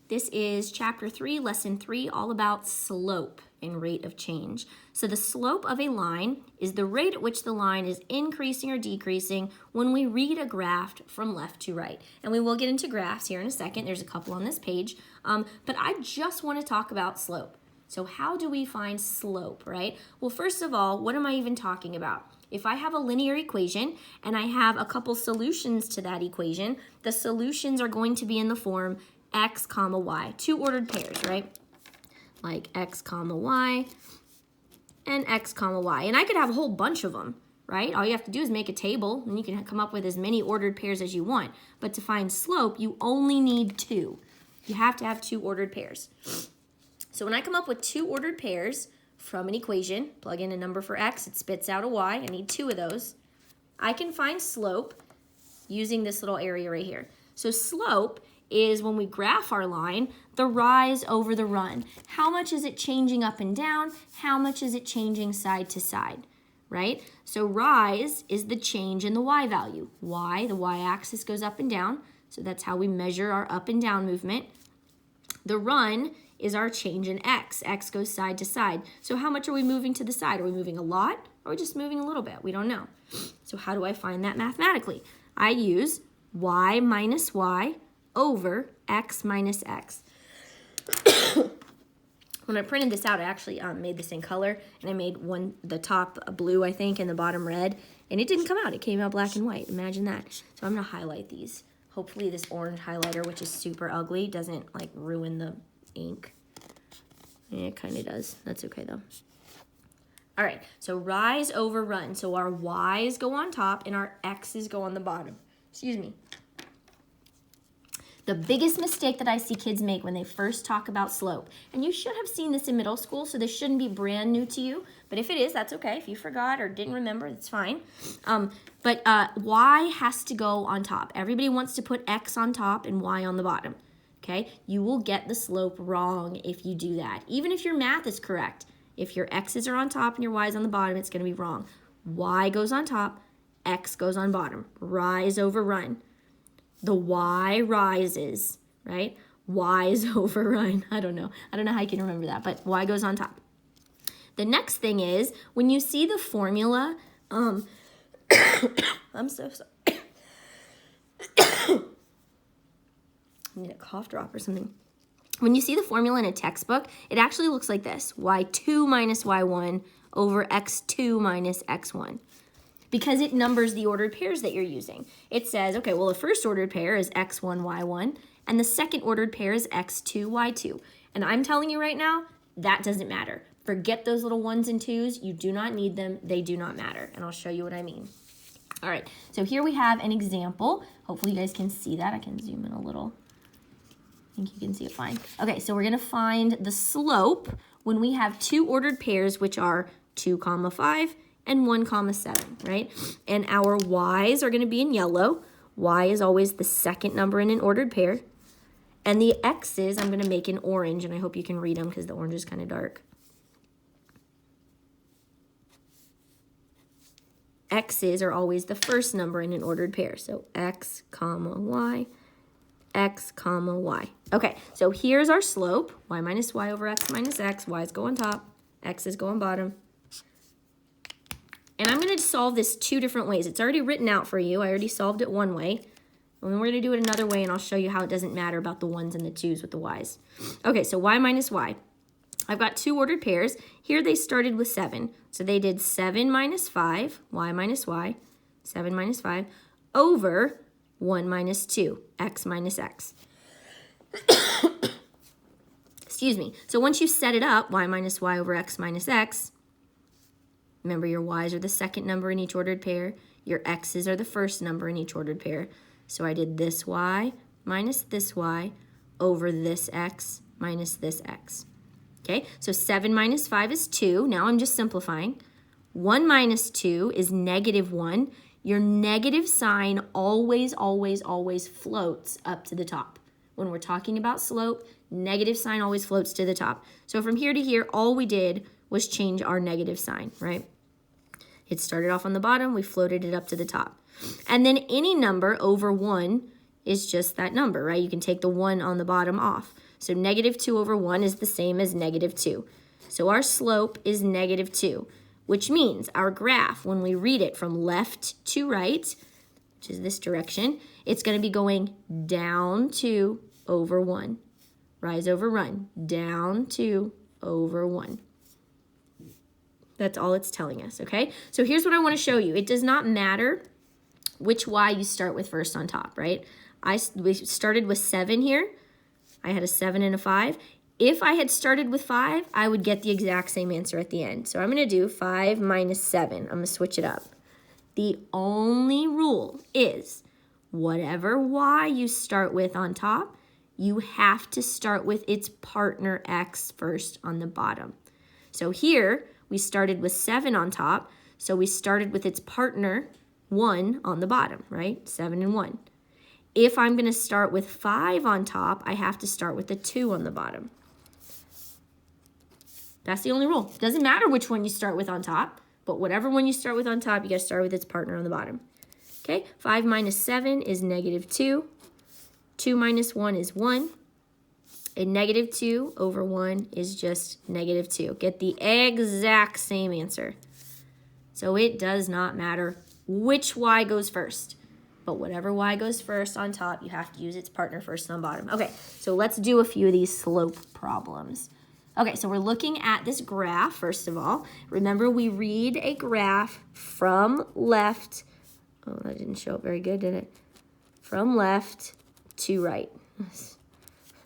This is chapter 3, lesson 3, all about slope and rate of change. So the slope of a line is the rate at which the line is increasing or decreasing when we read a graph from left to right. And we will get into graphs here in a second. There's a couple on this page. But I just want to talk about slope. So how do we find slope, right? Well, first of all, what am I even talking about? If I have a linear equation and I have a couple solutions to that equation, the solutions are going to be in the form x comma y, two ordered pairs, right? Like x comma y and x comma y. And I could have a whole bunch of them, right? All you have to do is make a table and you can come up with as many ordered pairs as you want. But to find slope, you only need two. You have to have two ordered pairs. So when I come up with two ordered pairs from an equation, plug in a number for x, it spits out a y, I need two of those. I can find slope using this little area right here. So slope is when we graph our line, the rise over the run. How much is it changing up and down? How much is it changing side to side, right? So rise is the change in the y value. Y, the y-axis goes up and down, so that's how we measure our up and down movement. The run is our change in x. X goes side to side. So how much are we moving to the side? Are we moving a lot or are we just moving a little bit? We don't know. So how do I find that mathematically? I use y minus y over x minus x. When I printed this out, I actually made this in color, and I made the top blue, I think, and the bottom red, and it didn't come out. It came out black and white. Imagine that. So I'm going to highlight these. Hopefully this orange highlighter, which is super ugly, doesn't like ruin the ink. Yeah, it kind of does. That's okay though. All right, so rise over run. So our y's go on top and our x's go on the bottom. Excuse me. The biggest mistake that I see kids make when they first talk about slope, and you should have seen this in middle school, so this shouldn't be brand new to you, but if it is, that's okay. If you forgot or didn't remember, it's fine. But y has to go on top. Everybody wants to put x on top and y on the bottom, okay? You will get the slope wrong if you do that. Even if your math is correct, if your x's are on top and your y's on the bottom, it's going to be wrong. Y goes on top, x goes on bottom. Rise over run. The y rises, right? Y is over run. I don't know how you can remember that, but y goes on top. The next thing is, when you see the formula, I'm so sorry. I need a cough drop or something. When you see the formula in a textbook, it actually looks like this: y2 minus y1 over x2 minus x1. Because it numbers the ordered pairs that you're using. It says, okay, well, the first ordered pair is x1, y1, and the second ordered pair is x2, y2. And I'm telling you right now, that doesn't matter. Forget those little ones and twos. You do not need them. They do not matter. And I'll show you what I mean. All right, so here we have an example. Hopefully you guys can see that. I can zoom in a little. I think you can see it fine. Okay, so we're going to find the slope when we have two ordered pairs, which are 2, 5, and 1, 7, right? And our y's are going to be in yellow. Y is always the second number in an ordered pair. And the x's I'm going to make in orange, and I hope you can read them because the orange is kind of dark. X's are always the first number in an ordered pair. So x, y, x, y. Okay, so here's our slope. Y minus y over x minus x. Y's go on top. X's go on bottom. And I'm going to solve this two different ways. It's already written out for you. I already solved it one way. And then we're going to do it another way, and I'll show you how it doesn't matter about the ones and the twos with the y's. Okay, so y minus y. I've got two ordered pairs. Here they started with 7. So they did 7 minus 5, y minus y, 7 minus 5, over 1 minus 2, x minus x. Excuse me. So once you set it up, y minus y over x minus x, remember, your y's are the second number in each ordered pair. Your x's are the first number in each ordered pair. So I did this y minus this y over this x minus this x. Okay, so 7 minus 5 is 2. Now I'm just simplifying. 1 minus 2 is negative 1. Your negative sign always, always, always floats up to the top. When we're talking about slope, negative sign always floats to the top. So from here to here, all we did was change our negative sign, right? It started off on the bottom, we floated it up to the top. And then any number over 1 is just that number, right? You can take the 1 on the bottom off. So negative 2 over 1 is the same as negative 2. So our slope is negative 2, which means our graph, when we read it from left to right, which is this direction, it's going to be going down 2 over 1. Rise over run, down 2 over 1. That's all it's telling us, okay? So here's what I want to show you. It does not matter which y you start with first on top, right? We started with 7 here. I had a 7 and a 5. If I had started with 5, I would get the exact same answer at the end. So I'm going to do 5 minus 7. I'm going to switch it up. The only rule is whatever y you start with on top, you have to start with its partner x first on the bottom. So here, we started with 7 on top, so we started with its partner 1 on the bottom, right? 7 and 1. If I'm going to start with 5 on top, I have to start with the 2 on the bottom. That's the only rule. It doesn't matter which one you start with on top, but whatever one you start with on top, you got to start with its partner on the bottom. Okay, 5 minus 7 is negative 2. 2 minus 1 is 1. And negative 2 over 1 is just negative 2. Get the exact same answer. So it does not matter which y goes first. But whatever y goes first on top, you have to use its partner first on bottom. Okay, so let's do a few of these slope problems. Okay, so we're looking at this graph, first of all. Remember, we read a graph from left. Oh, that didn't show up very good, did it? From left to right.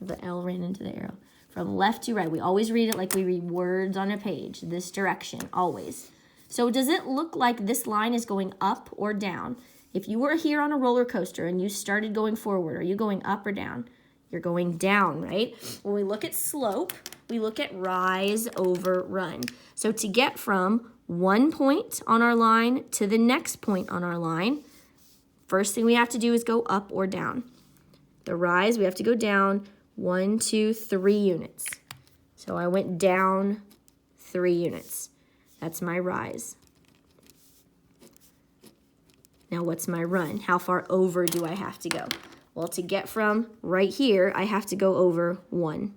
The L ran into the arrow. From left to right. We always read it like we read words on a page. This direction, always. So does it look like this line is going up or down? If you were here on a roller coaster and you started going forward, are you going up or down? You're going down, right? When we look at slope, we look at rise over run. So to get from one point on our line to the next point on our line, first thing we have to do is go up or down. The rise, we have to go down 1, 2, 3 units. So I went down 3 units. That's my rise. Now what's my run? How far over do I have to go? Well, to get from right here, I have to go over 1.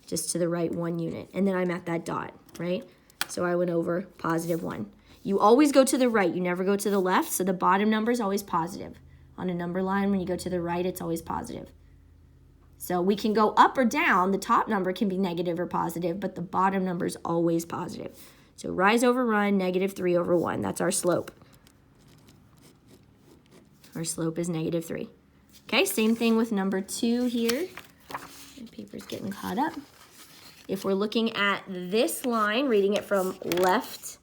Just to the right 1 unit. And then I'm at that dot, right? So I went over positive 1. You always go to the right. You never go to the left. So the bottom number is always positive. On a number line, when you go to the right, it's always positive. So we can go up or down. The top number can be negative or positive, but the bottom number is always positive. So rise over run, negative 3 over 1. That's our slope. Our slope is negative 3. Okay, same thing with number 2 here. My paper's getting caught up. If we're looking at this line, reading it from left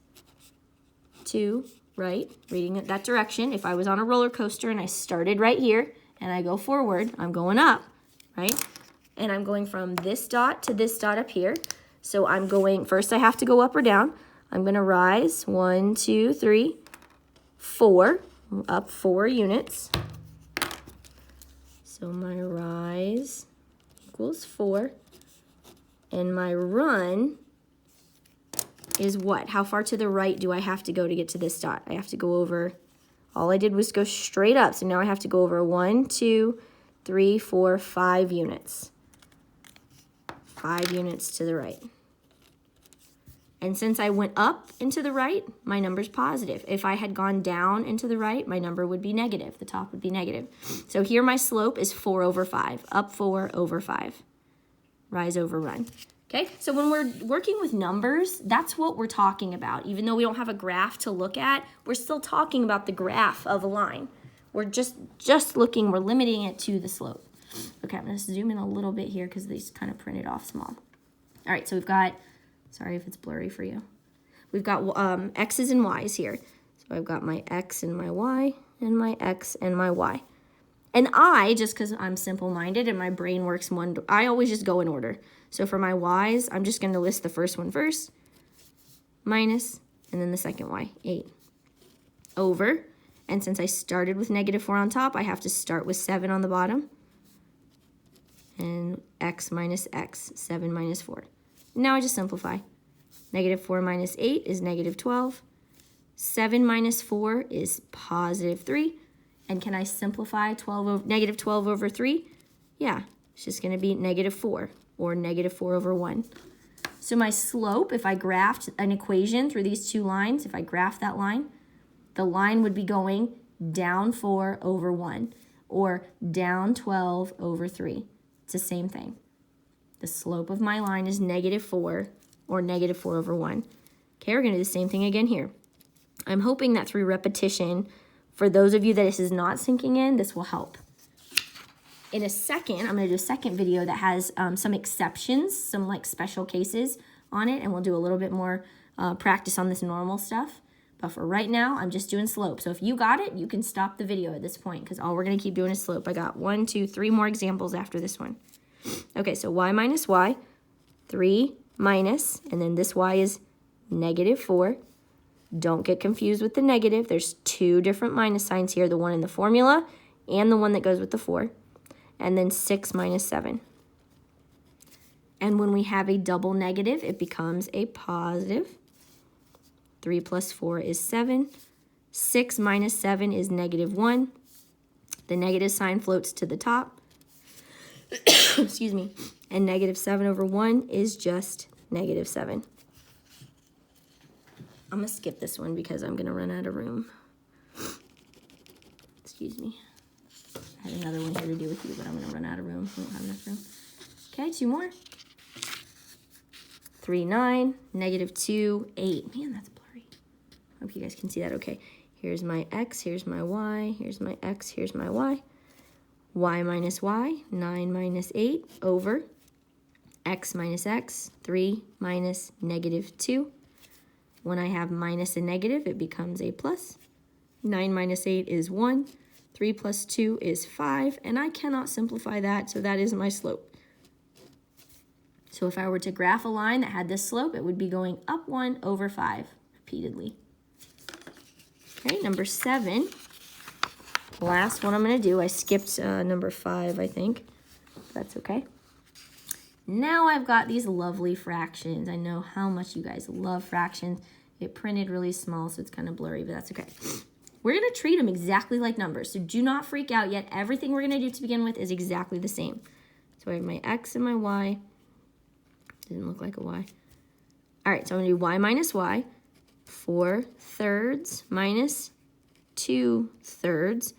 to right, reading it that direction. If I was on a roller coaster and I started right here and I go forward, I'm going up, right? And I'm going from this dot to this dot up here. So I'm going, first I have to go up or down. I'm going to rise 1, 2, 3, 4, up 4 units. So my rise equals 4. And my run is what? How far to the right do I have to go to get to this dot? I have to go over, all I did was go straight up. So now I have to go over 1, 2, 3, 4, 5 units. 5 units to the right. And since I went up and to the right, my number's positive. If I had gone down and to the right, my number would be negative. The top would be negative. So here my slope is 4 over 5. Up 4 over 5. Rise over run. Okay, so when we're working with numbers, that's what we're talking about. Even though we don't have a graph to look at, we're still talking about the graph of a line. We're just looking, we're limiting it to the slope. Okay, I'm going to zoom in a little bit here because these kind of printed off small. All right, so we've got, sorry if it's blurry for you. We've got x's and y's here. So I've got my x and my y, and my x and my y. And I, just because I'm simple-minded and my brain works I always just go in order. So for my y's, I'm just going to list the first one first, minus, and then the second y, 8. Over, and since I started with negative 4 on top, I have to start with 7 on the bottom. And x minus x, 7 minus 4. Now I just simplify. Negative 4 minus 8 is negative 12. 7 minus 4 is positive 3. And can I simplify negative 12 over 3? Yeah, it's just going to be negative 4, or negative 4 over 1. So my slope, if I graphed an equation through these two lines, if I graph that line, the line would be going down 4 over 1, or down 12 over 3. It's the same thing. The slope of my line is negative 4, or negative 4 over 1. Okay, we're going to do the same thing again here. I'm hoping that through repetition, for those of you that this is not sinking in, this will help. In a second, I'm going to do a second video that has some exceptions, some like special cases on it, and we'll do a little bit more practice on this normal stuff. But for right now, I'm just doing slope. So if you got it, you can stop the video at this point, because all we're going to keep doing is slope. I got 1, 2, 3 more examples after this one. Okay, so y minus y, 3 minus, and then this y is negative 4. Don't get confused with the negative. There's two different minus signs here, the one in the formula and the one that goes with the 4. And then 6 minus 7. And when we have a double negative, it becomes a positive. 3 plus 4 is 7. 6 minus 7 is negative 1. The negative sign floats to the top. Excuse me. And negative 7 over 1 is just negative 7. I'm going to skip this one because I'm going to run out of room. Excuse me. I had another one here to do with you, but I'm going to run out of room. I don't have enough room. Okay, 2 more. 3, 9, negative 2, 8. Man, that's blurry. Hope you guys can see that okay. Here's my x, here's my y, here's my x, here's my y. Y minus y, 9 minus 8 over x minus x, 3 minus negative 2. When I have minus a negative, it becomes a plus. 9 minus 8 is 1. 3 plus 2 is 5. And I cannot simplify that, so that is my slope. So if I were to graph a line that had this slope, it would be going up 1 over 5 repeatedly. Okay, number 7. Last one I'm going to do. I skipped number 5, I think. That's okay. Now I've got these lovely fractions. I know how much you guys love fractions. It printed really small, so it's kind of blurry, but that's okay. We're going to treat them exactly like numbers, so do not freak out yet. Everything we're going to do to begin with is exactly the same. So I have my x and my y. Didn't look like a y. All right, so I'm going to do y minus y. 4 thirds minus 2 thirds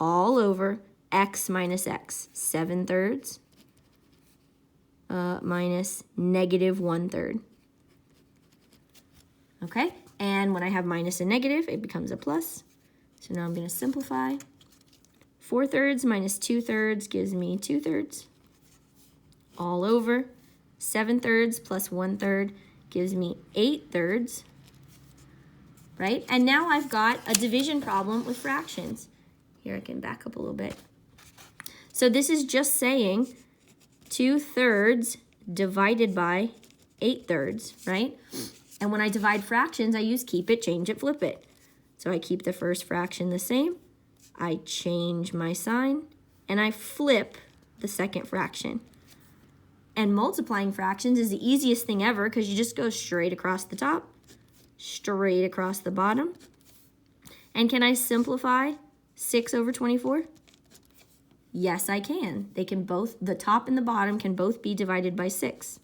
all over x minus x. 7 thirds minus negative 1 third. Okay, and when I have minus a negative, it becomes a plus. So now I'm going to simplify. 4 thirds minus 2 thirds gives me 2 thirds. All over 7 thirds plus 1 third gives me 8 thirds. Right? And now I've got a division problem with fractions. Here, I can back up a little bit. So this is just saying 2 thirds divided by 8 thirds, right? And when I divide fractions, I use keep it, change it, flip it. So I keep the first fraction the same, I change my sign, and I flip the second fraction. And multiplying fractions is the easiest thing ever because you just go straight across the top, straight across the bottom. And can I simplify 6 over 24? Yes, I can. They can both, the top and the bottom can both be divided by 6.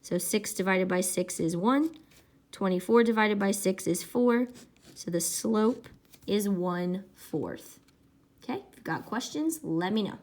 So 6 divided by 6 is 1. 24 divided by 6 is 4. So the slope is 1/4. Okay, if you've got questions, let me know.